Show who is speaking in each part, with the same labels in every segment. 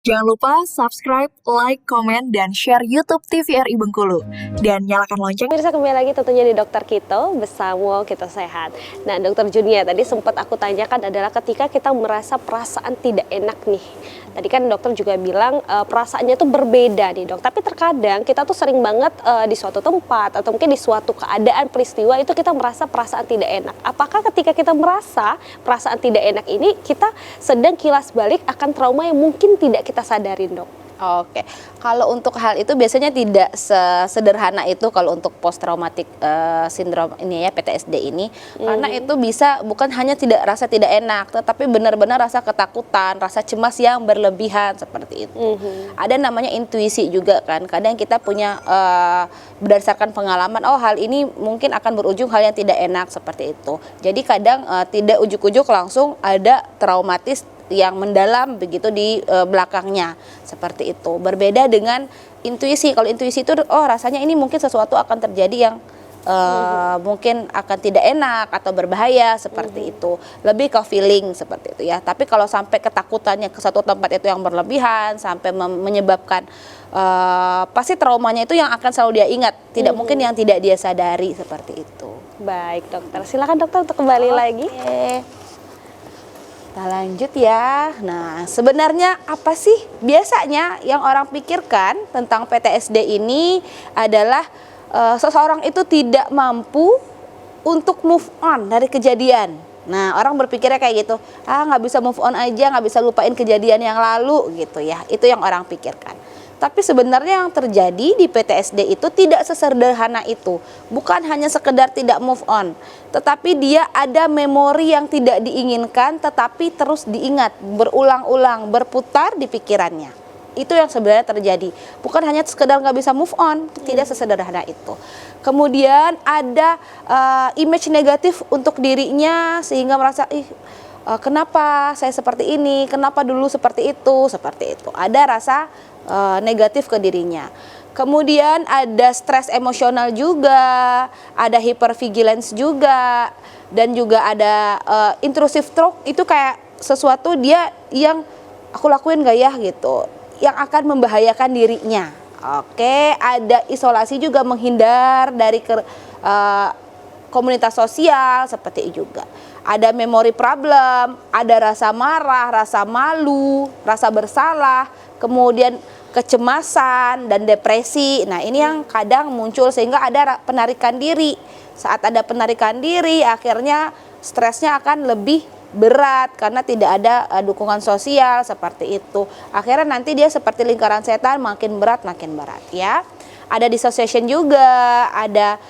Speaker 1: Jangan lupa subscribe, like, komen, dan share YouTube TVRI Bengkulu. Dan nyalakan lonceng.
Speaker 2: Pemirsa, kembali lagi tentunya di Dokter Kito, bersama Kita Sehat. Nah, Dokter Junia, tadi sempat aku tanyakan adalah ketika kita merasa perasaan tidak enak nih. Tadi kan dokter juga bilang perasaannya tuh berbeda nih dok. Tapi terkadang kita tuh sering banget di suatu tempat atau mungkin di suatu keadaan peristiwa itu kita merasa perasaan tidak enak. Apakah ketika kita merasa perasaan tidak enak ini kita sedang kilas balik akan trauma yang mungkin tidak kita sadarin dok?
Speaker 3: Oke, kalau untuk hal itu biasanya tidak sesederhana itu kalau untuk post traumatic syndrome ini ya, PTSD ini, karena itu bisa bukan hanya rasa tidak enak, tetapi benar-benar rasa ketakutan, rasa cemas yang berlebihan seperti itu. Ada namanya intuisi juga kan, kadang kita punya berdasarkan pengalaman, oh hal ini mungkin akan berujung hal yang tidak enak seperti itu. Jadi kadang tidak ujuk-ujuk langsung ada traumatis yang mendalam begitu di belakangnya seperti itu. Berbeda dengan intuisi. Kalau intuisi itu rasanya ini mungkin sesuatu akan terjadi yang mungkin akan tidak enak atau berbahaya seperti itu. Lebih ke feeling seperti itu ya. Tapi kalau sampai ketakutannya ke satu tempat itu yang berlebihan sampai menyebabkan pasti traumanya itu yang akan selalu dia ingat. Tidak mungkin yang tidak dia sadari seperti itu.
Speaker 2: Baik dokter, silakan dokter untuk kembali lagi.
Speaker 3: Kita lanjut ya. Nah, sebenarnya apa sih biasanya yang orang pikirkan tentang PTSD ini adalah seseorang itu tidak mampu untuk move on dari kejadian. Nah, orang berpikirnya kayak gitu, nggak bisa move on aja, nggak bisa lupain kejadian yang lalu gitu ya. Itu yang orang pikirkan. Tapi sebenarnya yang terjadi di PTSD itu tidak sesederhana itu. Bukan hanya sekedar tidak move on, tetapi dia ada memori yang tidak diinginkan tetapi terus diingat, berulang-ulang, berputar di pikirannya. Itu yang sebenarnya terjadi. Bukan hanya sekedar nggak bisa move on, tidak sesederhana itu. Kemudian ada image negatif untuk dirinya sehingga merasa, kenapa saya seperti ini, kenapa dulu seperti itu. Ada rasa negatif ke dirinya. Kemudian ada stres emosional juga, ada hypervigilance juga, dan juga ada intrusive thought. Itu kayak sesuatu dia yang aku lakuin gak ya gitu, yang akan membahayakan dirinya. Oke, ada isolasi juga, menghindar dari komunitas sosial seperti itu juga. Ada memory problem, ada rasa marah, rasa malu, rasa bersalah, kemudian kecemasan dan depresi. Nah, ini yang kadang muncul sehingga ada penarikan diri. Saat ada penarikan diri, akhirnya stresnya akan lebih berat karena tidak ada dukungan sosial seperti itu. Akhirnya nanti dia seperti lingkaran setan, makin berat ya. Ada dissociation juga, ada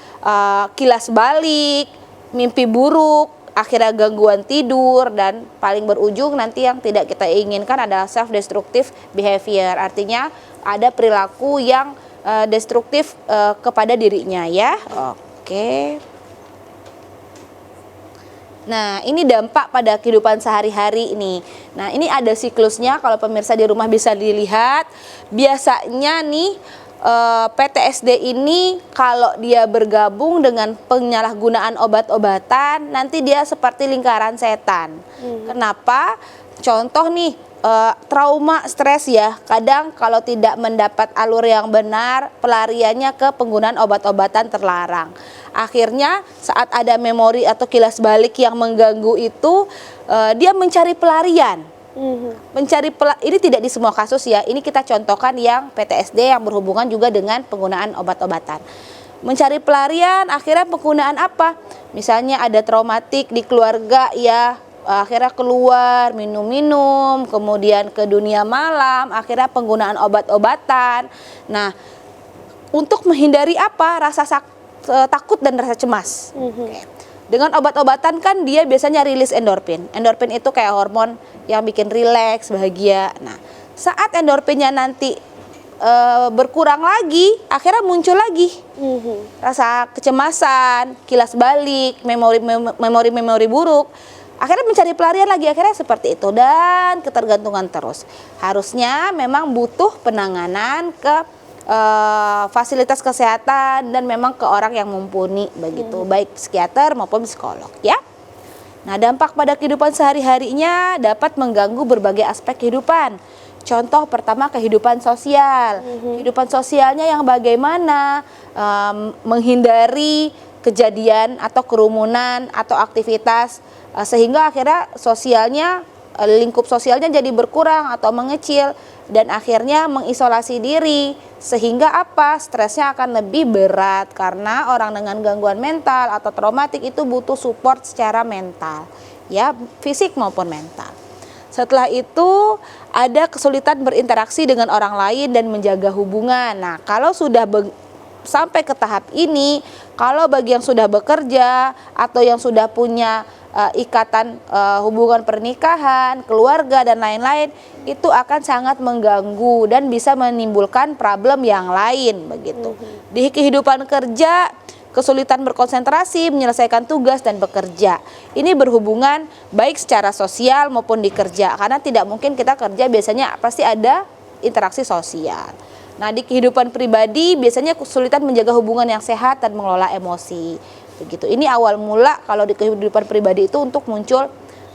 Speaker 3: kilas balik, mimpi buruk, akhirnya gangguan tidur, dan paling berujung nanti yang tidak kita inginkan adalah self-destructive behavior. Artinya ada perilaku yang destruktif kepada dirinya ya. Oke. Nah, ini dampak pada kehidupan sehari-hari ini. Nah, ini ada siklusnya, kalau pemirsa di rumah bisa dilihat. Biasanya nih PTSD ini kalau dia bergabung dengan penyalahgunaan obat-obatan, nanti dia seperti lingkaran setan. Kenapa? Contoh nih, trauma stres ya, kadang kalau tidak mendapat alur yang benar, pelariannya ke penggunaan obat-obatan terlarang. Akhirnya saat ada memori atau kilas balik yang mengganggu itu, dia mencari pelarian. Ini tidak di semua kasus ya, ini kita contohkan yang PTSD yang berhubungan juga dengan penggunaan obat-obatan. Mencari pelarian, akhirnya penggunaan apa? Misalnya ada traumatik di keluarga ya, akhirnya keluar minum-minum, kemudian ke dunia malam, akhirnya penggunaan obat-obatan. Nah, untuk menghindari apa? Rasa takut dan rasa cemas. Dengan obat-obatan kan dia biasanya rilis endorfin. Endorfin itu kayak hormon yang bikin rileks, bahagia. Nah, saat endorfinnya nanti berkurang lagi, akhirnya muncul lagi rasa kecemasan, kilas balik, memori buruk. Akhirnya mencari pelarian lagi, akhirnya seperti itu, dan ketergantungan terus. Harusnya memang butuh penanganan ke fasilitas kesehatan dan memang ke orang yang mumpuni begitu, baik psikiater maupun psikolog ya. Nah, dampak pada kehidupan sehari-harinya dapat mengganggu berbagai aspek kehidupan. Contoh pertama kehidupan sosial. Kehidupan sosialnya yang bagaimana, menghindari kejadian atau kerumunan atau aktivitas sehingga akhirnya sosialnya, lingkup sosialnya jadi berkurang atau mengecil dan akhirnya mengisolasi diri sehingga apa, stresnya akan lebih berat karena orang dengan gangguan mental atau traumatik itu butuh support secara mental, ya, fisik maupun mental. Setelah itu ada kesulitan berinteraksi dengan orang lain dan menjaga hubungan. Nah, kalau sudah sampai ke tahap ini, kalau bagi yang sudah bekerja atau yang sudah punya ikatan hubungan pernikahan, keluarga dan lain-lain, itu akan sangat mengganggu dan bisa menimbulkan problem yang lain begitu. Di kehidupan kerja, kesulitan berkonsentrasi, menyelesaikan tugas dan bekerja. Ini berhubungan baik secara sosial maupun di kerja, karena tidak mungkin kita kerja biasanya pasti ada interaksi sosial. Nah, di kehidupan pribadi biasanya kesulitan menjaga hubungan yang sehat dan mengelola emosi. Begitu. Ini awal mula kalau di kehidupan pribadi itu untuk muncul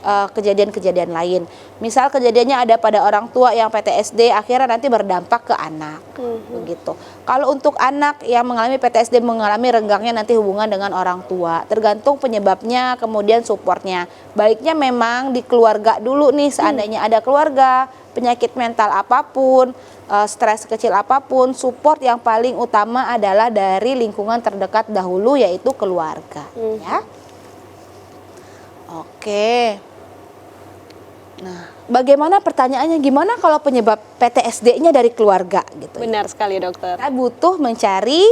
Speaker 3: kejadian-kejadian lain. Misal kejadiannya ada pada orang tua yang PTSD, akhirnya nanti berdampak ke anak. Begitu. Kalau untuk anak yang mengalami PTSD mengalami renggangnya nanti hubungan dengan orang tua. Tergantung penyebabnya, kemudian supportnya. Baiknya memang di keluarga dulu nih, seandainya ada keluarga, penyakit mental apapun, stres kecil apapun, support yang paling utama adalah dari lingkungan terdekat dahulu, yaitu keluarga. Ya. Oke. Nah, bagaimana pertanyaannya, gimana kalau penyebab PTSD-nya dari keluarga gitu?
Speaker 2: Benar sekali dokter.
Speaker 3: Kita butuh mencari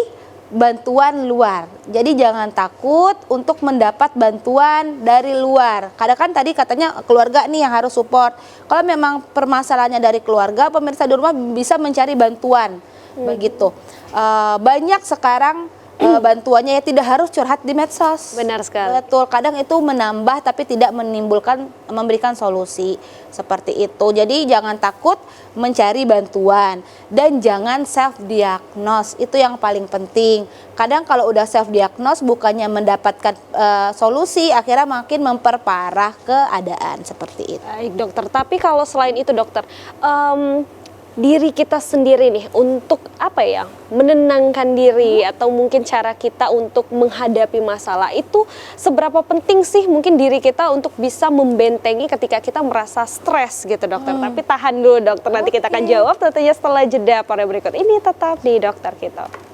Speaker 3: bantuan luar. Jadi jangan takut untuk mendapat bantuan dari luar. Kadang kan tadi katanya keluarga nih yang harus support. Kalau memang permasalahannya dari keluarga, pemirsa di rumah bisa mencari bantuan. Begitu. Banyak sekarang bantuannya ya, tidak harus curhat di medsos.
Speaker 2: Benar sekali.
Speaker 3: Betul, kadang itu menambah tapi tidak memberikan solusi seperti itu. Jadi jangan takut mencari bantuan dan jangan self diagnose, itu yang paling penting. Kadang kalau udah self diagnose bukannya mendapatkan solusi, akhirnya makin memperparah keadaan seperti itu.
Speaker 2: Baik dokter, tapi kalau selain itu dokter, diri kita sendiri nih untuk apa ya, menenangkan diri atau mungkin cara kita untuk menghadapi masalah itu seberapa penting sih mungkin diri kita untuk bisa membentengi ketika kita merasa stres gitu dokter. Tapi tahan dulu dokter, nanti kita akan jawab tentunya setelah jeda pada berikut ini, tetap di Dokter Kito.